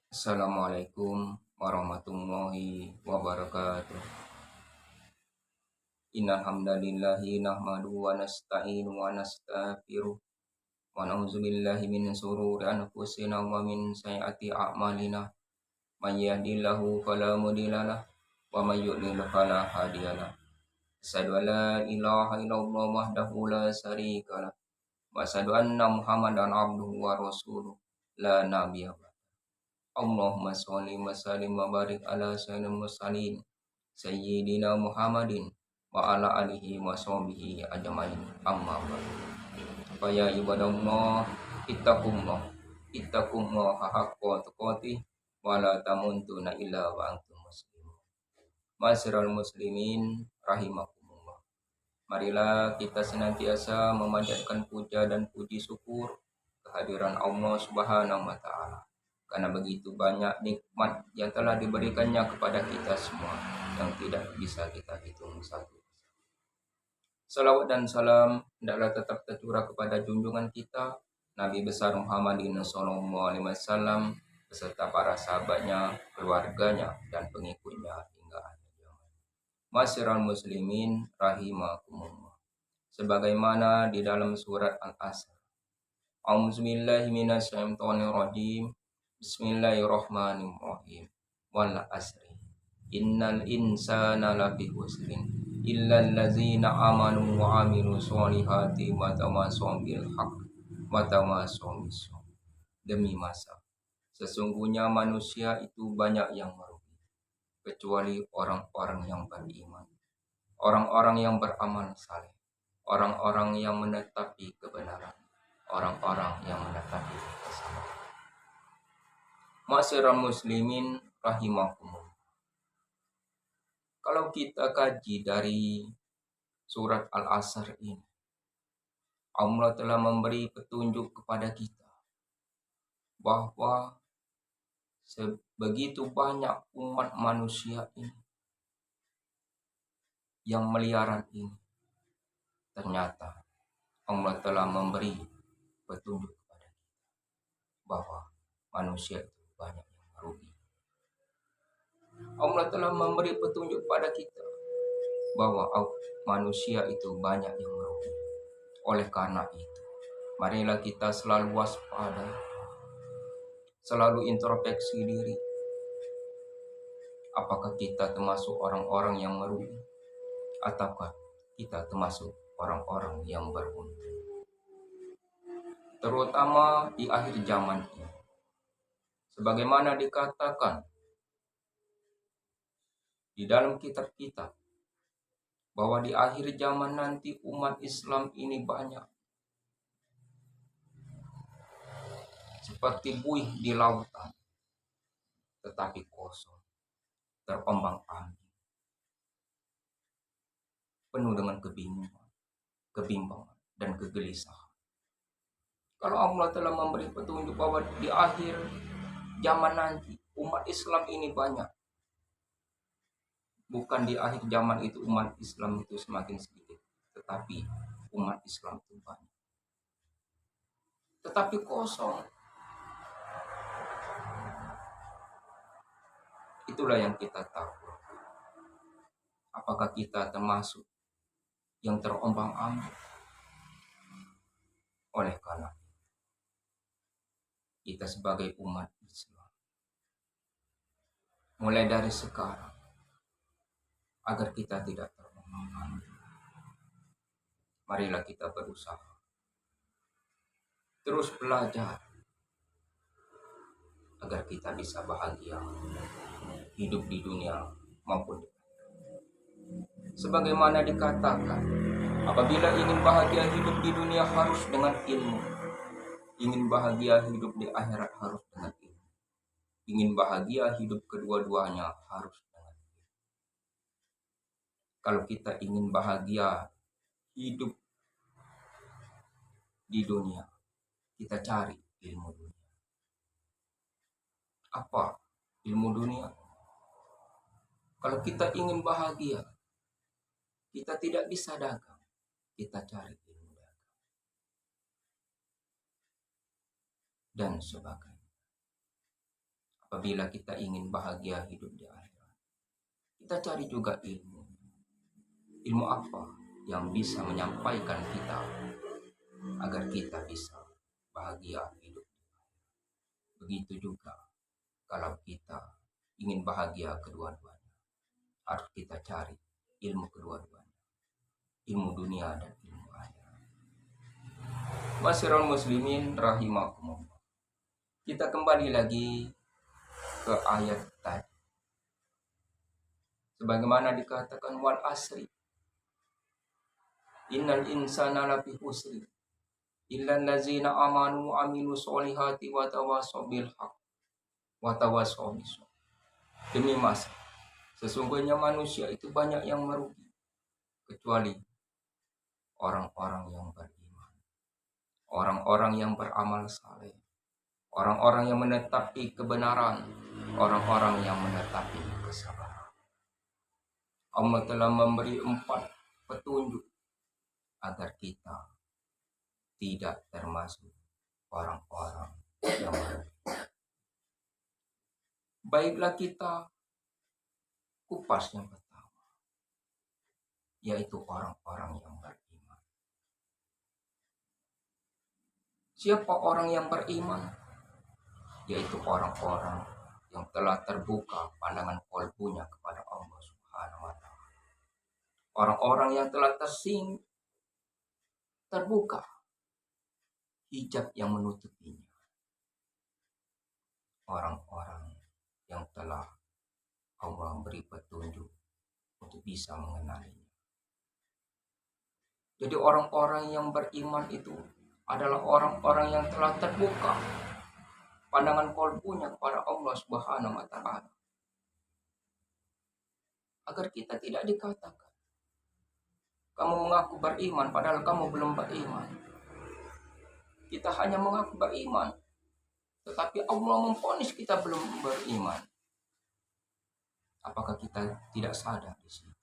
Assalamualaikum warahmatullahi wabarakatuh. Innal hamdalillahi nahmaduhu wa nasta'inu wa nastaghfiruh wa na'udzubillahi min shururi anfusina wa min sayyiati a'malina. May yahdihillahu fala mudhillalah wa may yudlil fala hadiyalah. Asyhadu an la ilaha illallah wahdahu la syarikalah wa asyhadu anna Muhammadan abduhu wa rasuluh la nabiyya ba'da. Allahumma sholli wa sallim wa barik ala sayyidil mursalin Sayyidina Muhammadin wa ala alihi wa sahbihi ajmain amma ba'du. Fa ya ibadallah ittaqullah ittaqullah haqqa tuqatih wa la tamuntunna illa wa antum muslimun. Ma'asyiral muslimin rahimakumullah. Marilah kita senantiasa memanjatkan puja dan puji syukur kehadiran Allah Subhanahu wa taala. Karena begitu banyak nikmat yang telah diberikannya kepada kita semua yang tidak bisa kita hitung satu. Salawat dan salam hendaklah tetap tercurah kepada junjungan kita Nabi besar Muhammadin sallallahu alaihi wasallam beserta para sahabatnya, keluarganya dan pengikutnya hingga akhir zaman. Masyiral muslimin rahimakumullah. Sebagaimana di dalam surat Al-Asr. A'udzubillahi minasyaitonirrajim. Bismillahirrahmanirrahim. Wal asri. Innal insana lafi khusrin illal ladzina amanu wa amilu sholihati wa tawassaw bil haqq wa tawassaw bis sabr. Demi masa, sesungguhnya manusia itu banyak yang merugi, kecuali orang-orang yang beriman, orang-orang yang beramal saleh, orang-orang yang menetapi kebenaran, orang-orang yang menetapi kesabaran. Ma'asyiral muslimin rahimakumullah. Kalau kita kaji dari surat Al-Asr ini, Allah telah memberi petunjuk kepada kita bahwa sebegitu banyak umat manusia ini yang meliaran ini. Ternyata Allah telah memberi petunjuk kepada kita bahwa manusia itu banyak yang merugi. Allah telah memberi petunjuk pada kita bahwa manusia itu banyak yang merugi. Oleh karena itu, marilah kita selalu waspada, selalu introspeksi diri. Apakah kita termasuk orang-orang yang merugi? Ataukah kita termasuk orang-orang yang beruntung? Terutama di akhir zaman ini. Sebagaimana dikatakan di dalam kitab-kitab bahwa di akhir zaman nanti umat Islam ini banyak seperti buih di lautan, tetapi kosong, terombang-ambing, penuh dengan kebimbangan dan kegelisahan. Kalau Allah telah memberi petunjuk bahwa di akhir zaman nanti umat Islam ini banyak, bukan di akhir zaman itu umat Islam itu semakin sedikit, tetapi umat Islam itu banyak, tetapi kosong. Itulah yang kita tahu. Apakah kita termasuk yang terombang-ambing? Oleh karena kita sebagai umat Islam, mulai dari sekarang, agar kita tidak terombang-ambing, marilah kita berusaha terus belajar agar kita bisa bahagia hidup di dunia maupun di akhirat. Sebagaimana dikatakan, apabila ingin bahagia hidup di dunia harus dengan ilmu, ingin bahagia hidup di akhirat harus dengan ilmu, ingin bahagia hidup kedua-duanya harus dengan ilmu. Kalau kita ingin bahagia hidup di dunia, kita cari ilmu dunia. Apa ilmu dunia? Kalau kita ingin bahagia, kita tidak bisa dagang, kita cari ilmu dagang dan sebagainya. Apabila kita ingin bahagia hidup di akhirat, kita cari juga ilmu. Ilmu apa yang bisa menyampaikan kita agar kita bisa bahagia hidup. Begitu juga kalau kita ingin bahagia kedua-duanya, harus kita cari ilmu kedua-duanya, ilmu dunia dan ilmu akhirat. Masyiral muslimin rahimakumullah. Kita kembali lagi ke ayat tadi. Sebagaimana dikatakan wal asri, innal insana lafi husri illal ladzina amanu wa amilu sholihati wa tawassaw bil haqq wa tawassaw bis sabr. Demi masa, sesungguhnya manusia itu banyak yang merugi kecuali orang-orang yang beriman, orang-orang yang beramal saleh, orang-orang yang menetapi kebenaran, orang-orang yang menetapi kesabaran. Allah telah memberi 4 petunjuk agar kita tidak termasuk orang-orang yang merugi. Baiklah kita kupas yang pertama, yaitu orang-orang yang beriman. Siapa orang yang beriman? Yaitu orang-orang yang telah terbuka pandangan qalbunya kepada Allah Subhanahu wa Ta'ala. Orang-orang yang telah terbuka hijab yang menutupinya. Orang-orang yang telah Allah beri petunjuk untuk bisa mengenalinya. Jadi orang-orang yang beriman itu adalah orang-orang yang telah terbuka pandangan qalbunya kepada Allah Subhanahu wa Ta'ala. Agar kita tidak dikatakan kamu mengaku beriman padahal kamu belum beriman. Kita hanya mengaku beriman, tetapi Allah memvonis kita belum beriman. Apakah kita tidak sadar di sini?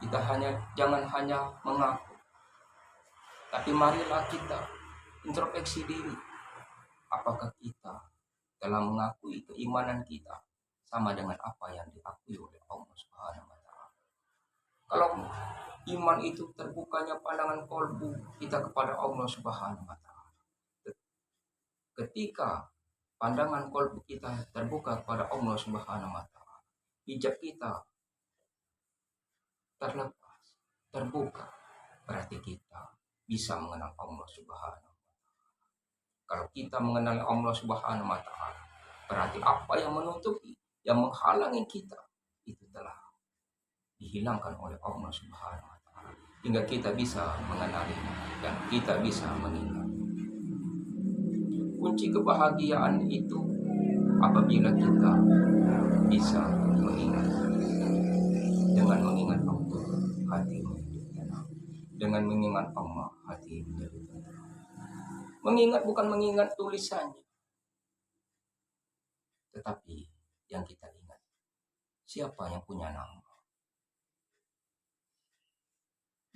Kita jangan hanya mengaku, tapi marilah kita introspeksi diri. Apakah kita telah mengakui keimanan kita sama dengan apa yang diakui oleh Allah Subhanahu wa Ta'ala? Kalau iman itu terbukanya pandangan kalbu kita kepada Allah Subhanahu wa Ta'ala. Ketika pandangan kalbu kita terbuka kepada Allah Subhanahu wa Ta'ala, hijab kita terlepas, terbuka, berarti kita bisa mengenal Allah Subhanahu wa Ta'ala. Kalau kita mengenal Allah Subhanahu wa Ta'ala, berarti apa yang menutupi, yang menghalangi kita itu telah dihilangkan oleh Allah Subhanahu wa Ta'ala, hingga kita bisa mengenalinya dan kita bisa mengingat. Kunci kebahagiaan itu apabila kita bisa mengingat. Dengan mengingat Allah, hati menjadi tenang. Dengan mengingat Allah, hati menjadi tenang. Mengingat bukan mengingat tulisannya, tetapi yang kita ingat, siapa yang punya nama.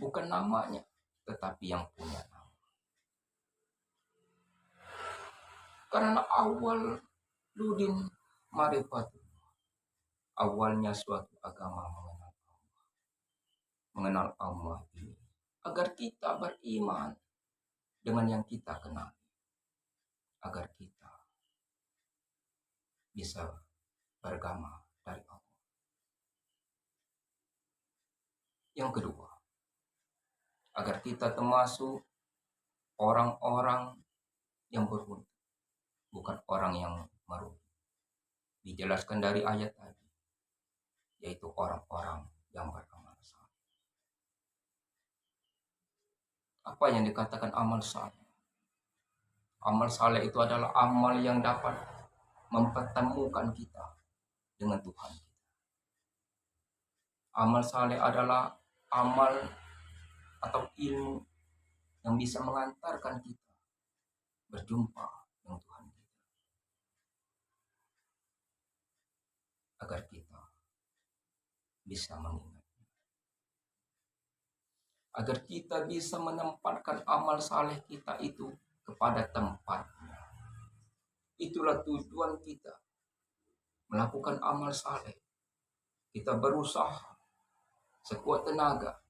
Bukan namanya, tetapi yang punya nama. Karena awal ludin marifat, awalnya suatu agama mengenal Allah ini agar kita beriman dengan yang kita kenal, agar kita bisa beragama dari Allah. Yang kedua, agar kita termasuk orang-orang yang beruntung, bukan orang yang merugi. Dijelaskan dari ayat tadi, yaitu orang-orang yang beramal saleh. Apa yang dikatakan amal saleh? Amal saleh itu adalah amal yang dapat mempertemukan kita dengan Tuhan kita. Amal saleh adalah amal atau ilmu yang bisa mengantarkan kita berjumpa dengan Tuhan kita, agar kita bisa mengingatnya, agar kita bisa menempatkan amal saleh kita itu kepada tempatnya. Itulah tujuan kita melakukan amal saleh. Kita berusaha sekuat tenaga,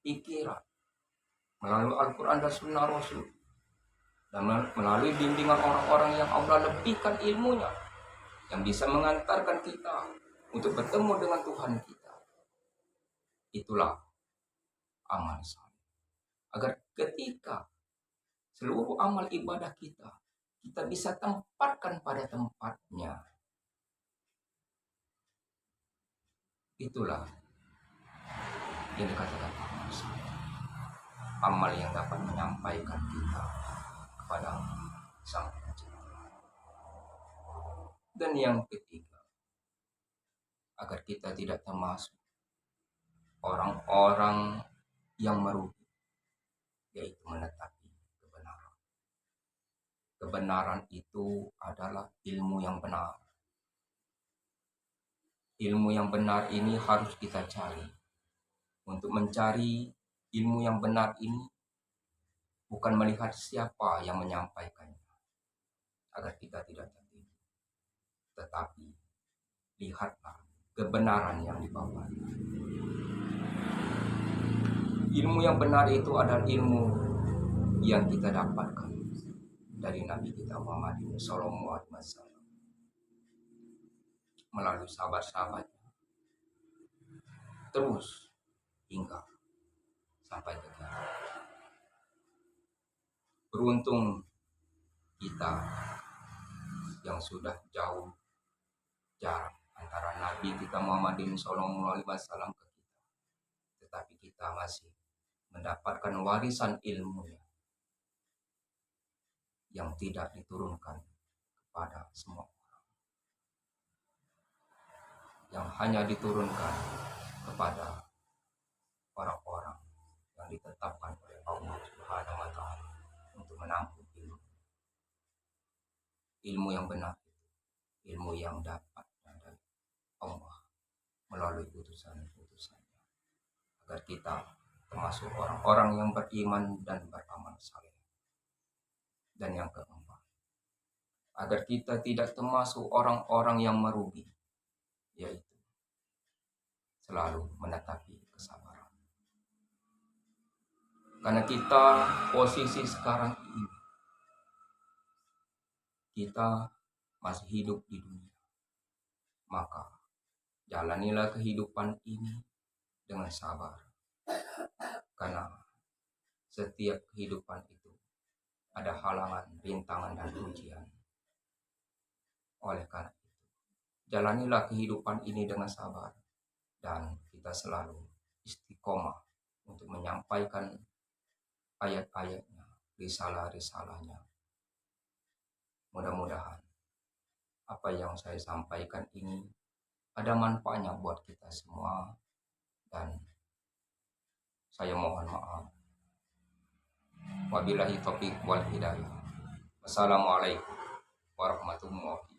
pikiran, melalui Al-Quran dan Sunnah Rasul, dan melalui bimbingan orang-orang yang Allah lebihkan ilmunya, yang bisa mengantarkan kita untuk bertemu dengan Tuhan kita. Itulah amal saleh. Agar ketika seluruh amal ibadah kita bisa tempatkan pada tempatnya. Itulah yang dikatakan amal saleh. Amal yang dapat menyampaikan kita kepada Sang Pencipta. Dan yang ketiga, agar kita tidak termasuk orang-orang yang merugi, yaitu menetapi kebenaran. Kebenaran itu adalah ilmu yang benar. Ilmu yang benar ini harus kita cari. Untuk mencari ilmu yang benar ini, bukan melihat siapa yang menyampaikannya, agar kita tidak tertipu, tetapi lihatlah kebenaran yang dibawa. Ilmu yang benar itu adalah ilmu yang kita dapatkan dari Nabi kita Muhammad SAW melalui sahabat-sahabatnya, terus hingga sampai ke kita. Beruntung kita yang sudah jauh jarak antara Nabi kita Muhammad SAW ke kita, tetapi kita masih mendapatkan warisan ilmunya yang tidak diturunkan kepada semua orang, yang hanya diturunkan kepada orang-orang yang ditetapkan oleh Allah Subhanahu wa Ta'ala untuk menampung ilmu yang benar, ilmu yang dapat dari Allah melalui utusan-utusannya, agar kita termasuk orang-orang yang beriman dan beramal saleh. Dan yang keempat, agar kita tidak termasuk orang-orang yang merugi, yaitu selalu menetapi kesabaran. Karena kita posisi sekarang ini, kita masih hidup di dunia, maka jalanilah kehidupan ini dengan sabar. Karena setiap kehidupan itu ada halangan, rintangan, dan ujian. Oleh karena itu, jalanilah kehidupan ini dengan sabar, dan kita selalu istiqomah untuk menyampaikan ayat-ayatnya, risalah-risalahnya. Mudah-mudahan apa yang saya sampaikan ini ada manfaatnya buat kita semua, dan saya mohon maaf. Wabillahi taufiq wal hidayah. Wassalamualaikum warahmatullahi wabarakatuh.